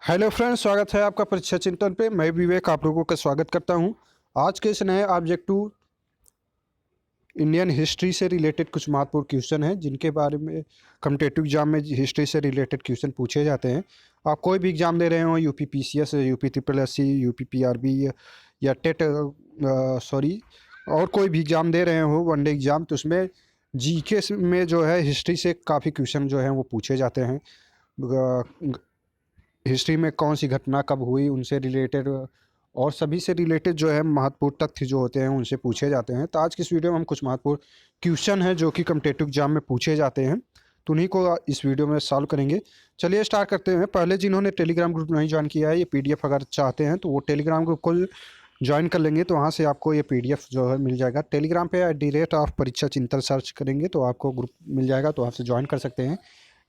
Hello friends, स्वागत है आपका परीक्षा चिंतन पे। मैं विवेक आप लोगों का स्वागत करता हूं। आज के इस नए ऑब्जेक्टिव इंडियन हिस्ट्री से रिलेटेड कुछ महत्वपूर्ण क्वेश्चन हैं जिनके बारे में कॉम्पिटिटिव एग्जाम में हिस्ट्री से रिलेटेड क्वेश्चन पूछे जाते हैं। आप कोई भी एग्जाम दे रहे हो, UP PCS, UP triple SC, UP PRB या टेट सॉरी और कोई भी एग्ज़ाम दे रहे हो वनडे एग्ज़ाम, तो उसमें जीके में जो है हिस्ट्री से काफ़ी क्वेश्चन जो हैं वो पूछे जाते हैं। हिस्ट्री में कौन सी घटना कब हुई उनसे रिलेटेड और सभी से रिलेटेड जो है महत्वपूर्ण तथ्य जो होते हैं उनसे पूछे जाते हैं। तो आज की इस वीडियो में हम कुछ महत्वपूर्ण क्वेश्चन हैं जो कि कॉम्पिटिटिव एग्जाम में पूछे जाते हैं, तो उन्हीं को इस वीडियो में सॉल्व करेंगे। चलिए स्टार्ट करते हैं। पहले जिन्होंने टेलीग्राम ग्रुप नहीं ज्वाइन किया है, ये पीडीएफ अगर चाहते हैं तो वो टेलीग्राम ग्रुप को ज्वाइन कर लेंगे, तो वहाँ से आपको ये पीडीएफ जो है मिल जाएगा। टेलीग्राम पे @परीक्षा चिंतन सर्च करेंगे तो आपको ग्रुप मिल जाएगा, तो आपसे ज्वाइन कर सकते हैं।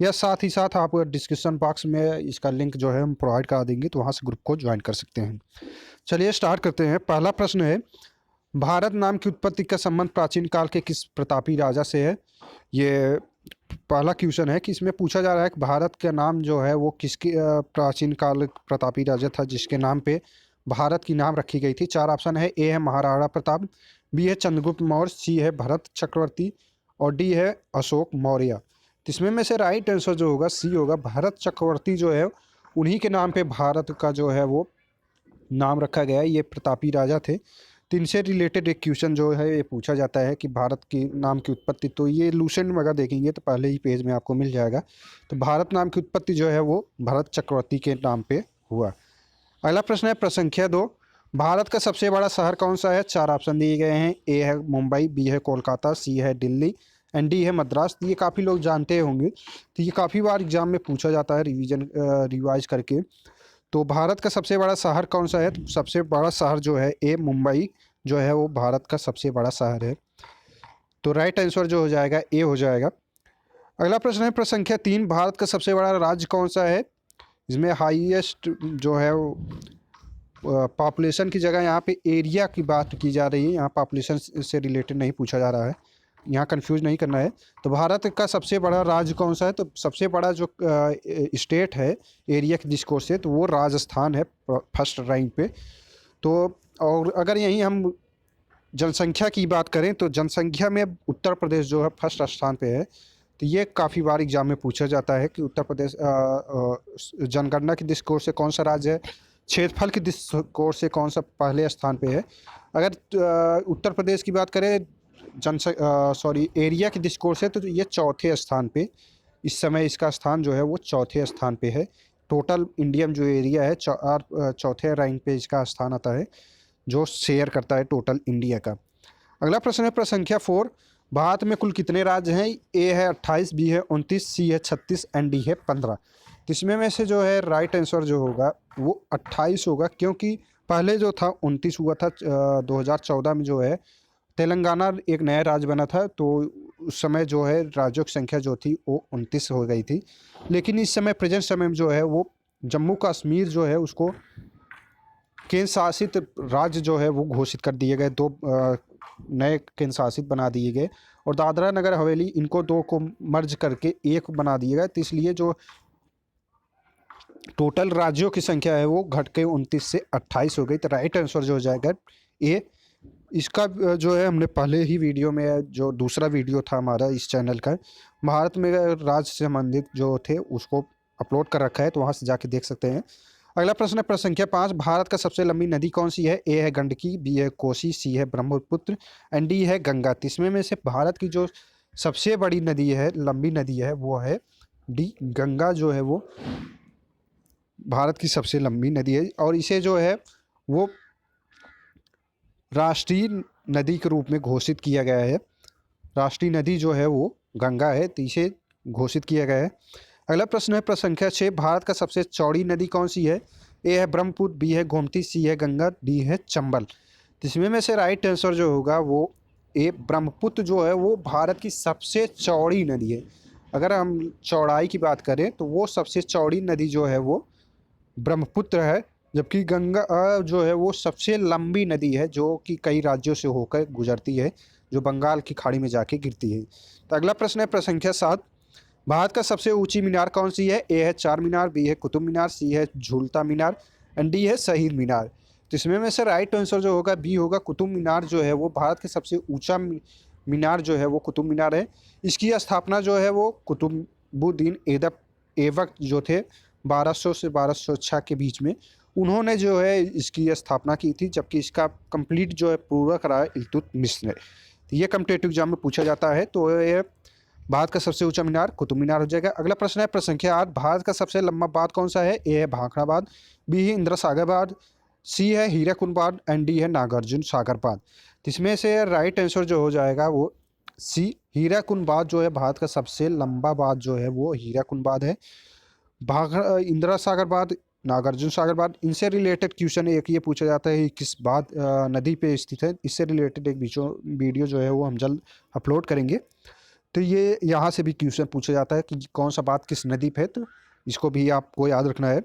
या साथ ही साथ आप डिस्क्रिप्शन बॉक्स में इसका लिंक जो है हम प्रोवाइड करा देंगे, तो वहाँ से ग्रुप को ज्वाइन कर सकते हैं। चलिए स्टार्ट करते हैं। पहला प्रश्न है, भारत नाम की उत्पत्ति का संबंध प्राचीन काल के किस प्रतापी राजा से है? ये पहला क्वेश्चन है कि इसमें पूछा जा रहा है कि भारत का नाम जो है वो किसके प्राचीन काल प्रतापी राजा था जिसके नाम पे भारत की नाम रखी गई थी। चार ऑप्शन है। ए है महाराणा प्रताप, बी है चंद्रगुप्त मौर्य, सी है भरत चक्रवर्ती और डी है अशोक मौर्य। तो इसमें में से राइट आंसर जो होगा सी होगा। भरत चक्रवर्ती जो है उन्हीं के नाम पे भारत का जो है वो नाम रखा गया है। ये प्रतापी राजा थे। तो इनसे रिलेटेड एक क्वेश्चन जो है ये पूछा जाता है कि भारत की नाम की उत्पत्ति, तो ये लूसेंट अगर देखेंगे तो पहले ही पेज में आपको मिल जाएगा। तो भारत नाम की उत्पत्ति जो है वो भरत चक्रवर्ती के नाम पे हुआ। अगला प्रश्न है प्रश्न संख्या 2, भारत का सबसे बड़ा शहर कौन सा है? चार ऑप्शन दिए गए हैं। ए है मुंबई, बी है कोलकाता, सी है दिल्ली एंड डी है मद्रास। तो ये काफ़ी लोग जानते होंगे, तो ये काफ़ी बार एग्जाम में पूछा जाता है रिवाइज करके। तो भारत का सबसे बड़ा शहर कौन सा है? तो सबसे बड़ा शहर जो है ए मुंबई जो है वो भारत का सबसे बड़ा शहर है। तो राइट आंसर जो हो जाएगा ए हो जाएगा। अगला प्रश्न है प्रश्न संख्या 3, भारत का सबसे बड़ा राज्य कौन सा है? इसमें हाईएस्ट जो है पॉपुलेशन की जगह यहाँ पे एरिया की बात की जा रही है। यहाँ पॉपुलेशन से रिलेटेड नहीं पूछा जा रहा है, यहाँ कंफ्यूज नहीं करना है। तो भारत का सबसे बड़ा राज्य कौन सा है? तो सबसे बड़ा जो स्टेट है एरिया की डिस्कोर्स से, तो वो राजस्थान है फर्स्ट रैंक पे। तो और अगर यहीं हम जनसंख्या की बात करें तो जनसंख्या में उत्तर प्रदेश जो है फर्स्ट स्थान पे है। तो ये काफ़ी बार एग्जाम में पूछा जाता है कि उत्तर प्रदेश जनगणना की दृष्टिकोण से कौन सा राज्य है, क्षेत्रफल की दृष्टिकोण से कौन सा पहले स्थान पे है। अगर उत्तर प्रदेश की बात करें एरिया की दृष्टिकोण से, तो ये चौथे स्थान पे इस समय इसका स्थान जो है वो चौथे स्थान पे है। टोटल इंडियन जो एरिया है चौथे रैंक पे इसका स्थान आता है, जो शेयर करता है टोटल इंडिया का। अगला प्रश्न है प्रश्न संख्या 4, भारत में कुल कितने राज्य हैं? ए है 28, बी है 29, सी है 36 एंड डी है 15। तो इसमें में से जो है राइट आंसर जो होगा वो 28 होगा, क्योंकि पहले जो था 29 हुआ था 2014 में जो है तेलंगाना एक नया राज्य बना था, तो उस समय जो है राज्यों की संख्या जो थी वो 29 हो गई थी। लेकिन इस समय प्रेजेंट समय में जो है वो जम्मू कश्मीर जो है उसको केंद्र शासित राज्य जो है वो घोषित कर दिए गए। दो नए केंद्र शासित बना दिए गए और दादरा नगर हवेली इनको दो को मर्ज करके एक बना दिए गए। तो इसलिए जो टोटल राज्यों की संख्या है वो घट के 29 से 28 हो गई। तो राइट आंसर जो हो जाएगा ए। इसका जो है हमने पहले ही वीडियो में, जो दूसरा वीडियो था हमारा इस चैनल का, भारत में राज्य से संबंधित जो थे उसको अपलोड कर रखा है, तो वहाँ से जाके देख सकते हैं। अगला प्रश्न है प्रश्न संख्या 5, भारत का सबसे लंबी नदी कौन सी है? ए है गंडकी, बी है कोसी, सी है ब्रह्मपुत्र एंड डी है गंगा। इसमें में से भारत की जो सबसे बड़ी नदी है, लंबी नदी है, वो है डी गंगा जो है वो भारत की सबसे लंबी नदी है। और इसे जो है वो राष्ट्रीय नदी के रूप में घोषित किया गया है। राष्ट्रीय नदी जो है वो गंगा है, तो इसे घोषित किया गया है। अगला प्रश्न है प्रश्न संख्या 6, भारत का सबसे चौड़ी नदी कौन सी है? ए है ब्रह्मपुत्र, बी है गोमती, सी है गंगा, डी है चंबल। तो इसमें में से राइट आंसर जो होगा वो ए ब्रह्मपुत्र जो है वो भारत की सबसे चौड़ी नदी है। अगर हम चौड़ाई की बात करें तो वो सबसे चौड़ी नदी जो है वो ब्रह्मपुत्र है, जबकि गंगा जो है वो सबसे लंबी नदी है जो कि कई राज्यों से होकर गुजरती है, जो बंगाल की खाड़ी में जाके गिरती है। तो अगला प्रश्न है प्रश्न संख्या 7, भारत का सबसे ऊंची मीनार कौन सी है? ए है चार मीनार, बी है कुतुब मीनार, सी है झूलता मीनार एंड डी है शहीद मीनार। तो इसमें में से राइट आंसर जो होगा बी होगा। कुतुब मीनार जो है वो भारत के सबसे ऊंचा मीनार जो है वो कुतुब मीनार है। इसकी स्थापना जो है वो कुतुबुद्दीन ऐबक जो थे 1200 से 1206 के बीच में, उन्होंने जो है इसकी स्थापना की थी, जबकि इसका कंप्लीट जो है पूरा कराया इल्तुतमिश ने। तो ये कॉम्पिटिटिव एग्जाम में पूछा जाता है। तो ये भारत का सबसे ऊंचा मीनार कुतुब मीनार हो जाएगा। अगला प्रश्न है प्रश्न संख्या 8, भारत का सबसे लंबा बांध कौन सा है? ए है भाखड़ा, बी है इंदिरा सागर बांध, सी है हीराकुंड बांध एंड डी है नागार्जुन सागर बांध। इसमें से राइट आंसर जो हो जाएगा वो सी हीराकुंड बांध जो है भारत का सबसे लंबा बांध जो है वो हीराकुंड बांध है। भाखड़ा, इंदिरा सागर बांध, नागार्जुन सागर बांध, इनसे रिलेटेड क्वेश्चन एक ये पूछा जाता है किस बांध नदी पे स्थित है। इससे रिलेटेड एक वीडियो जो है वो हम जल्द अपलोड करेंगे। तो ये यहाँ से भी क्वेश्चन पूछा जाता है कि कौन सा बांध किस नदी पे है, तो इसको भी आपको याद रखना है।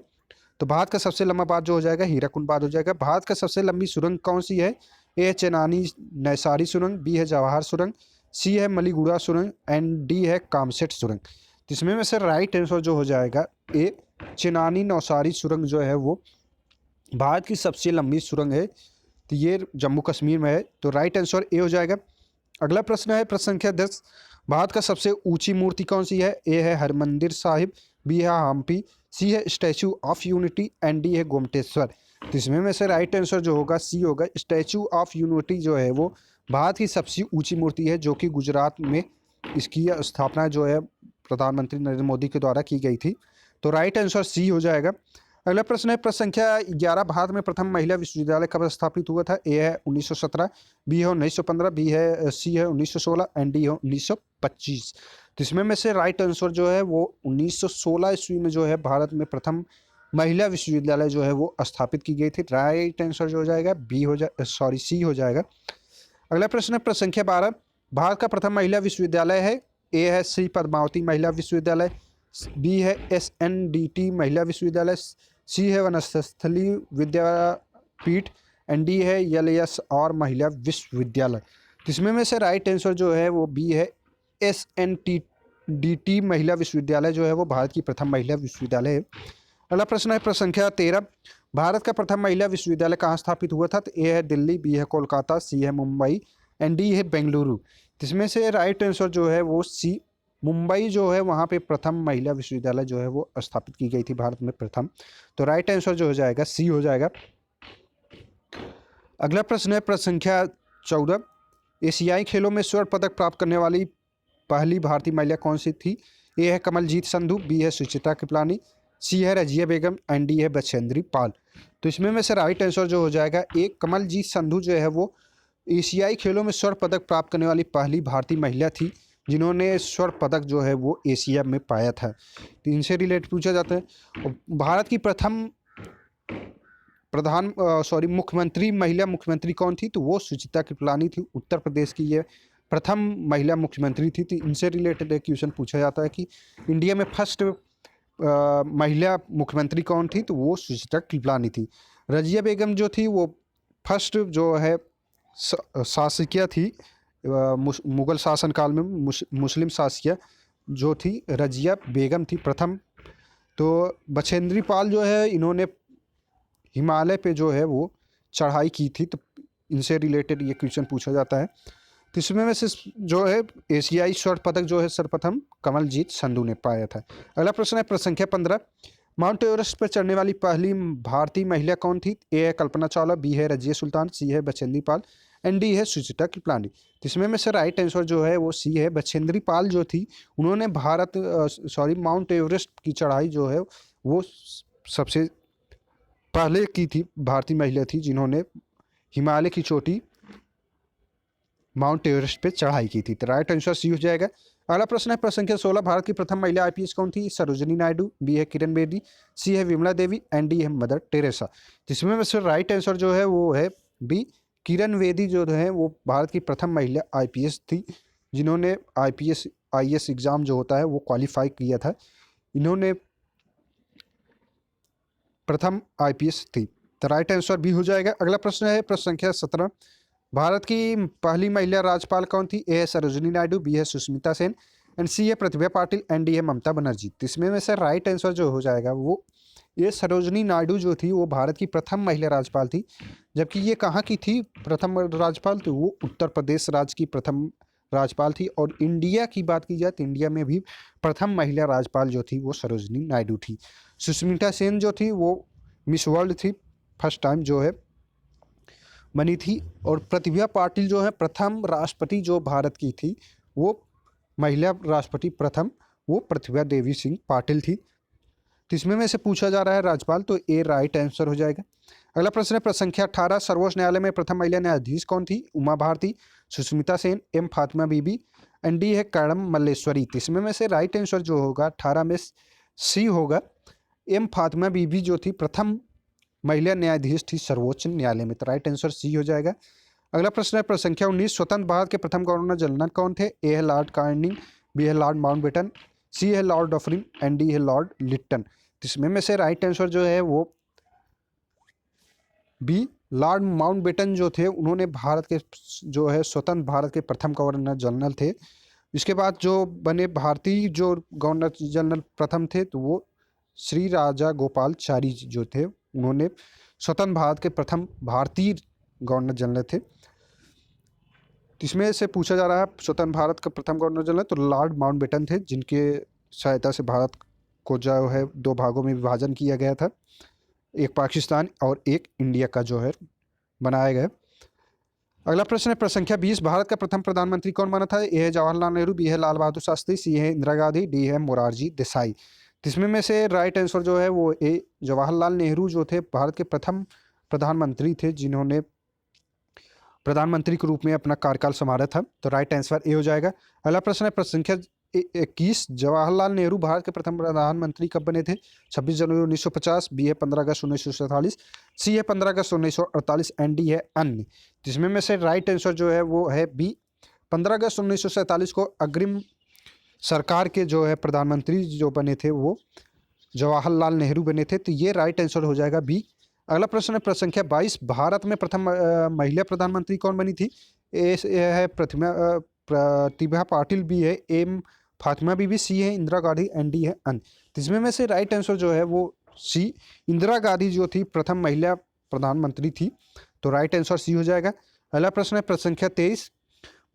तो भारत का सबसे लंबा बांध जो हो जाएगा हीराकुंड बांध हो जाएगा। भारत का सबसे लंबी सुरंग कौन सी है? ए है चेनानी नैसारी सुरंग, बी है जवाहर सुरंग, सी है मलीगुड़ा सुरंग एंड डी है कामसेट सुरंग। तो इसमें में से राइट आंसर जो हो जाएगा ए चेनानी नौसारी सुरंग जो है वो भारत की सबसे लंबी सुरंग है। तो ये जम्मू कश्मीर में है। तो राइट आंसर ए हो जाएगा। अगला प्रश्न है प्रश्न संख्या 10, भारत का सबसे ऊंची मूर्ति कौन सी है? ए है हरमंदिर साहिब, बी है हम्पी, सी है स्टैचू ऑफ यूनिटी एंड डी है गोमटेश्वर। तो इसमें में से राइट आंसर जो होगा सी होगा। स्टैचू ऑफ यूनिटी जो है वो भारत की सबसे ऊंची मूर्ति है, जो कि गुजरात में इसकी स्थापना जो है प्रधानमंत्री नरेंद्र मोदी के द्वारा की गई थी। तो राइट आंसर सी हो जाएगा। अगला प्रश्न है प्रश्न संख्या 11, भारत में प्रथम महिला विश्वविद्यालय कब स्थापित हुआ था? ए है 1917, बी है 1915, बी है सी है 1916 एंड डी है 1925। तो इसमें में से राइट आंसर जो है वो 1916 ईस्वी में जो है भारत में प्रथम महिला विश्वविद्यालय जो है वो स्थापित की गई थी। राइट आंसर जो हो जाएगा बी हो जाए सॉरी सी हो जाएगा। अगला प्रश्न है प्रश्न संख्या 12, भारत का प्रथम महिला विश्वविद्यालय है। ए है श्री पद्मावती महिला विश्वविद्यालय, बी है SNDT महिला विश्वविद्यालय, सी है वनस्थली विद्यापीठ एंड डी है LSR महिला विश्वविद्यालय। इसमें में से राइट आंसर जो है वो बी है SNDT महिला विश्वविद्यालय जो है वो भारत की प्रथम महिला विश्वविद्यालय है। अगला प्रश्न है प्रश्न संख्या 13, भारत का प्रथम महिला विश्वविद्यालय कहाँ स्थापित हुआ था? तो ए है दिल्ली, बी है कोलकाता, सी है मुंबई एंड डी है बेंगलुरु। इसमें से राइट आंसर जो है वो सी मुंबई जो है वहाँ पे प्रथम महिला विश्वविद्यालय जो है वो स्थापित की गई थी भारत में प्रथम। तो राइट आंसर जो हो जाएगा सी हो जाएगा। अगला प्रश्न है प्रश्न संख्या 14, एशियाई खेलों में स्वर्ण पदक प्राप्त करने वाली पहली भारतीय महिला कौन सी थी? ए है कमलजीत संधू, बी है सुचित्रा कृपलानी, सी है रजिया बेगम एंड डी है बछेंद्री पाल। तो इसमें में से राइट आंसर जो हो जाएगा ए कमलजीत संधू जो है वो एशियाई खेलों में स्वर्ण पदक प्राप्त करने वाली पहली भारतीय महिला थी, जिन्होंने स्वर्ण पदक जो है वो एशिया में पाया था। तो इनसे रिलेटेड पूछा जाता है। और भारत की प्रथम मुख्यमंत्री महिला मुख्यमंत्री कौन थी? तो वो सुचित्रा कृपलानी थी। उत्तर प्रदेश की ये प्रथम महिला मुख्यमंत्री थी। तो इनसे रिलेटेड एक क्वेश्चन पूछा जाता है कि इंडिया में फर्स्ट महिला मुख्यमंत्री कौन थी? तो वो सुचित्रा कृपलानी थी। रजिया बेगम जो थी वो फर्स्ट जो है शासकिया थी मुगल शासनकाल में, मुस्लिम शासकिया जो थी रजिया बेगम थी प्रथम। तो बछेंद्री पाल जो है इन्होंने हिमालय पे जो है वो चढ़ाई की थी। तो इनसे रिलेटेड ये क्वेश्चन पूछा जाता है। तो इसमें में से जो है एशियाई स्वर्ण पदक जो है सर्वप्रथम कमलजीत संधू ने पाया था। अगला प्रश्न है प्रश्न संख्या 15, माउंट एवरेस्ट पर चढ़ने वाली पहली भारतीय महिला कौन थी? ए है कल्पना चावला, बी है रजिया सुल्तान, सी है बछेंद्री पाल एंड डी है सुचित्रा कृपलानी। तो इसमें में से राइट आंसर जो है वो सी है बछेंद्री पाल जो थी उन्होंने माउंट एवरेस्ट की चढ़ाई जो है वो सबसे पहले की थी, भारतीय महिला थी जिन्होंने हिमालय की चोटी माउंट एवरेस्ट पे चढ़ाई की थी। तो राइट आंसर सी हो जाएगा। अगला प्रश्न है प्रश्न संख्या 16, भारत की प्रथम महिला IPS कौन थी? सरोजिनी नायडू, बी है किरण बेदी, सी है विमला देवी एंड डी है मदर टेरेसा। जिसमें में से राइट आंसर जो है वो है बी किरण बेदी जो है वो भारत की प्रथम महिला IPS थी, जिन्होंने IS एग्ज़ाम जो होता है वो क्वालिफाई किया था। इन्होंने प्रथम IPS थी। तो राइट आंसर बी हो जाएगा। अगला प्रश्न है प्रश्न संख्या 17, भारत की पहली महिला राज्यपाल कौन थी? ए है सरोजिनी नायडू, बी है सुष्मिता सेन, एंड सी है प्रतिभा पाटिल एंड डी है ममता बनर्जी। तो इसमें में से राइट आंसर जो हो जाएगा वो ये सरोजनी नायडू जो थी वो भारत की प्रथम महिला राज्यपाल थी। जबकि ये कहाँ की थी प्रथम राज्यपाल, तो वो उत्तर प्रदेश राज्य की प्रथम राज्यपाल थी। और इंडिया की बात की जाए तो इंडिया में भी प्रथम महिला राज्यपाल जो थी वो सरोजनी नायडू थी। सुष्मिता सेन जो थी वो मिस वर्ल्ड थी, फर्स्ट टाइम जो है बनी थी। और प्रतिभा पाटिल जो है प्रथम राष्ट्रपति जो भारत की थी वो महिला राष्ट्रपति प्रथम वो प्रतिभा देवी सिंह पाटिल थी। तो इसमें में से पूछा जा रहा है राज्यपाल, तो ए राइट आंसर हो जाएगा। अगला प्रश्न है प्रश्न संख्या 18, सर्वोच्च न्यायालय में प्रथम महिला न्यायाधीश कौन थी? उमा भारती, सुष्मिता सेन, एम फातिमा बीबी एंड डी है कर्णम मल्लेश्वरी। तो इसमें में से राइट आंसर जो होगा 18 में सी होगा, एम फातिमा बीबी जो थी प्रथम महिला न्यायाधीश थी सर्वोच्च न्यायालय में। तो राइट आंसर सी हो जाएगा। अगला प्रश्न है प्रश्न संख्या 19, स्वतंत्र भारत के प्रथम गवर्नर जनरल कौन थे? ए है लॉर्ड कार्निंग, बी है लॉर्ड माउंटबेटन, सी है लॉर्ड डफरिन एंड डी है लॉर्ड लिट्टन। इसमें में से राइट आंसर जो है वो बी लॉर्ड माउंटबेटन जो थे उन्होंने भारत के जो है स्वतंत्र भारत के प्रथम गवर्नर जनरल थे। इसके बाद जो बने भारतीय जो गवर्नर जनरल प्रथम थे तो वो श्री राजा गोपालाचारी जो थे, उन्होंने स्वतंत्र भारत के प्रथम भारतीय गवर्नर जनरल थे। इसमें से पूछा जा रहा है स्वतंत्र भारत का प्रथम गवर्नर जनरल, तो लॉर्ड माउंटबेटन थे जिनके सहायता से भारत को जो है दो भागों में विभाजन किया गया था, एक पाकिस्तान और एक इंडिया का जो है बनाया गया। अगला प्रश्न है प्रश्न संख्या 20, भारत का प्रथम प्रधानमंत्री कौन बना था? ए है जवाहरलाल नेहरू, बी है लाल बहादुर शास्त्री, सी है इंदिरा गांधी, डी है मोरारजी देसाई। इसमें में से राइट आंसर जो है वो ए जवाहरलाल नेहरू जो थे भारत के प्रथम प्रधानमंत्री थे जिन्होंने प्रधानमंत्री के रूप में अपना कार्यकाल संभाला था। तो राइट आंसर ए हो जाएगा। अगला प्रश्न है प्रश्न संख्या 21, जवाहरलाल नेहरू भारत के प्रथम प्रधानमंत्री कब बने थे? 26 जनवरी 1950, बी है 15 अगस्त 1947, सी है 15 अगस्त 1948 एंड डी है अन्य। जिसमें में से राइट आंसर जो है वो है बी 15 अगस्त 1947 को अग्रिम सरकार के जो है प्रधानमंत्री जो बने थे वो जवाहरलाल नेहरू बने थे। तो ये राइट आंसर हो जाएगा बी। अगला प्रश्न है प्रश्न संख्या 22, भारत में प्रथम महिला प्रधानमंत्री कौन बनी थी? ए है प्रतिभा पाटिल, बी है एम फातिमा बीबी, सी है इंदिरा गांधी एंड डी है अन। इसमें में से राइट आंसर जो है वो सी इंदिरा गांधी जो थी प्रथम महिला प्रधानमंत्री थी। तो राइट आंसर सी हो जाएगा। अगला प्रश्न है प्रश्न संख्या 23,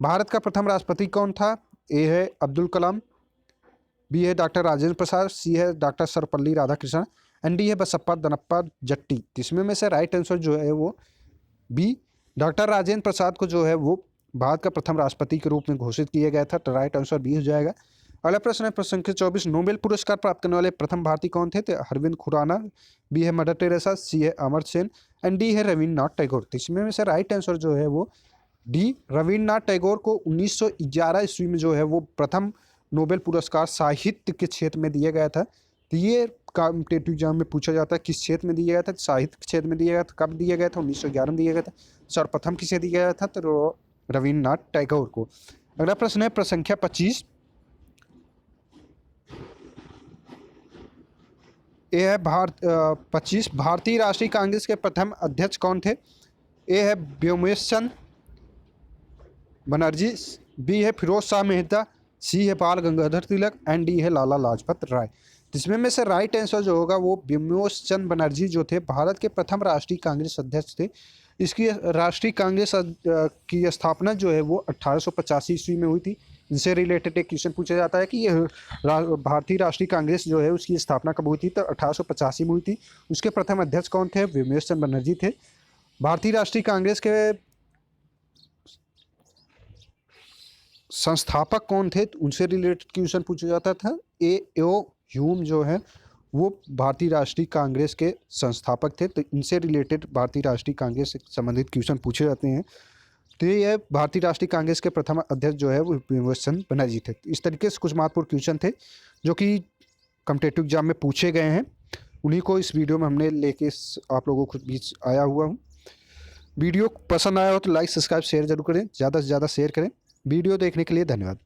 भारत का प्रथम राष्ट्रपति कौन था? ए है अब्दुल कलाम, बी है डॉक्टर राजेंद्र प्रसाद, सी है डॉक्टर सर्वपल्ली राधाकृष्णन एंड डी है बसप्पा दनप्पा जट्टी। इसमें में से राइट आंसर जो है वो बी डॉक्टर राजेंद्र प्रसाद को जो है वो भारत का प्रथम राष्ट्रपति के रूप में घोषित किया गया था। तो राइट आंसर बी हो जाएगा। अगला प्रश्न है प्रश्न संख्या 24, नोबेल पुरस्कार प्राप्त करने वाले प्रथम भारतीय कौन थे? तो अरविंद खुराना, बी है मदर टेरेसा, सी है अमर्त्य सेन एंड डी है रविन्द्रनाथ टैगोर। तो इसमें में से राइट आंसर जो है वो डी रविन्द्रनाथ टैगोर को 1911 ईस्वी में जो है वो प्रथम नोबेल पुरस्कार साहित्य के क्षेत्र में दिया गया था। तो ये कॉम्पिटेटिव एग्जाम में पूछा जाता है किस क्षेत्र में दिया गया था? साहित्य क्षेत्र में दिया गया था। कब दिया गया था? 1911 में दिया गया था। सर्वप्रथम किसे दिया गया था? तो रविन्द्रनाथ टैगोर को। अगला प्रश्न है प्रश्न संख्या 25, ए है 25, भारतीय राष्ट्रीय कांग्रेस के प्रथम अध्यक्ष कौन थे? ए है व्योमेश चंद्र बनर्जी, बी है फिरोज शाह मेहता, सी है बाल गंगाधर तिलक एंड डी है लाला लाजपत राय। जिसमें में से राइट आंसर जो होगा वो व्योमेश चंद्र बनर्जी जो थे भारत के प्रथम राष्ट्रीय कांग्रेस अध्यक्ष थे। इसकी राष्ट्रीय कांग्रेस की स्थापना जो है वो 1885 ईस्वी में हुई थी। इनसे रिलेटेड एक क्वेश्चन पूछा जाता है कि ये भारतीय राष्ट्रीय कांग्रेस जो है उसकी स्थापना कब हुई थी? तो 1885 में हुई थी। उसके प्रथम अध्यक्ष कौन थे? व्योमेश चंद्र बनर्जी थे। भारतीय राष्ट्रीय कांग्रेस के संस्थापक कौन थे? उनसे रिलेटेड क्वेश्चन पूछा जाता था। ए.ओ. ह्यूम जो है वो भारतीय राष्ट्रीय कांग्रेस के संस्थापक थे। तो इनसे रिलेटेड भारतीय राष्ट्रीय कांग्रेस से संबंधित क्वेश्चन पूछे जाते हैं। तो ये भारतीय राष्ट्रीय कांग्रेस के प्रथम अध्यक्ष जो है वो व्योमेश चंद्र बनर्जी थे। इस तरीके से कुछ महत्वपूर्ण क्वेश्चन थे जो कि कॉम्पिटेटिव एग्जाम में पूछे गए हैं, उन्हीं को इस वीडियो में हमने लेके आप लोगों को बीच आया हुआ हूँ। वीडियो पसंद आया हो तो लाइक सब्सक्राइब शेयर जरूर करें, ज़्यादा से ज़्यादा शेयर करें। वीडियो देखने के लिए धन्यवाद।